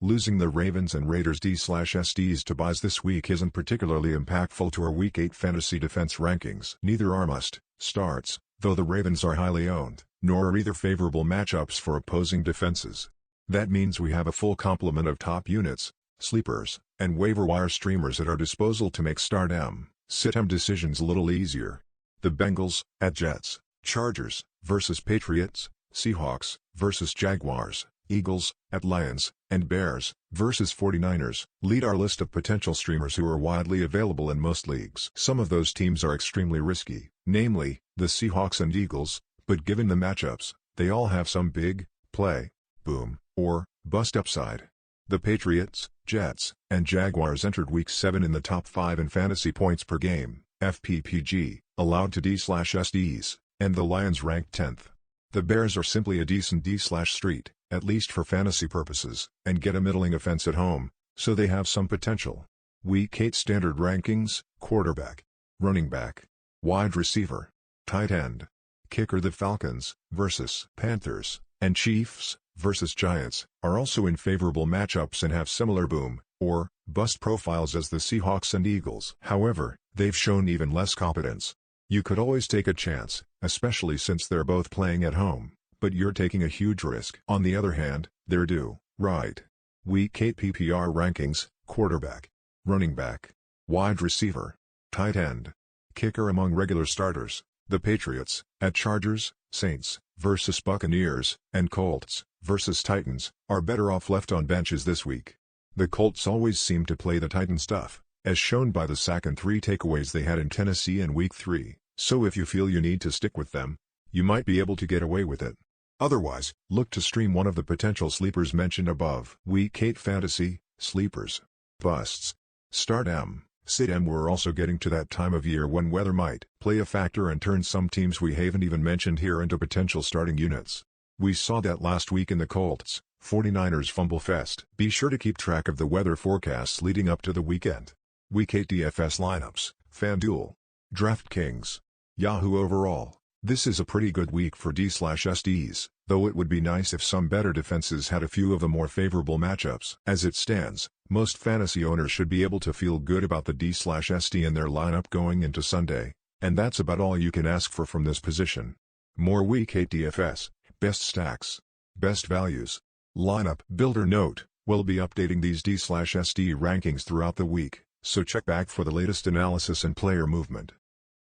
Losing the Ravens and Raiders D/SDs to buys this week isn't particularly impactful to our Week 8 fantasy defense rankings. Neither are must-starts, though the Ravens are highly owned, nor are either favorable matchups for opposing defenses. That means we have a full complement of top units, sleepers, and waiver wire streamers at our disposal to make start-sit-em decisions a little easier. The Bengals, at Jets, Chargers, versus Patriots, Seahawks, versus Jaguars, Eagles, at Lions, and Bears, versus 49ers, lead our list of potential streamers who are widely available in most leagues. Some of those teams are extremely risky, namely, the Seahawks and Eagles, but given the matchups, they all have some big, play, boom, or bust upside. The Patriots, Jets, and Jaguars entered Week 7 in the top 5 in fantasy points per game, FPPG, allowed to D/SDs, and the Lions ranked 10th. The Bears are simply a decent D/street, at least for fantasy purposes, and get a middling offense at home, so they have some potential. Week 8 standard rankings: quarterback, running back, wide receiver, tight end, kicker. The Falcons, versus Panthers, and Chiefs, versus Giants, are also in favorable matchups and have similar boom, or bust profiles as the Seahawks and Eagles. However, they've shown even less competence. You could always take a chance, especially since they're both playing at home, but you're taking a huge risk. On the other hand, they're due, right? Week 8 PPR rankings: quarterback, running back, wide receiver, tight end, kicker. Among regular starters, the Patriots, at Chargers, Saints, versus Buccaneers, and Colts, versus Titans, are better off left on benches this week. The Colts always seem to play the Titan stuff, as shown by the sack and 3 takeaways they had in Tennessee in Week 3, so if you feel you need to stick with them, you might be able to get away with it. Otherwise, look to stream one of the potential sleepers mentioned above. Week 8 fantasy sleepers. Busts. Start-sit-em. We're also getting to that time of year when weather might play a factor and turn some teams we haven't even mentioned here into potential starting units. We saw that last week in the Colts, 49ers Fumble Fest. Be sure to keep track of the weather forecasts leading up to the weekend. Week 8 DFS lineups: FanDuel, DraftKings, Yahoo. Overall, this is a pretty good week for D/SDs, though it would be nice if some better defenses had a few of the more favorable matchups. As it stands, most fantasy owners should be able to feel good about the D/SD in their lineup going into Sunday, and that's about all you can ask for from this position. More Week 8 DFS, best stacks, best values, lineup builder. Note: we'll be updating these D/SD rankings throughout the week, so check back for the latest analysis and player movement.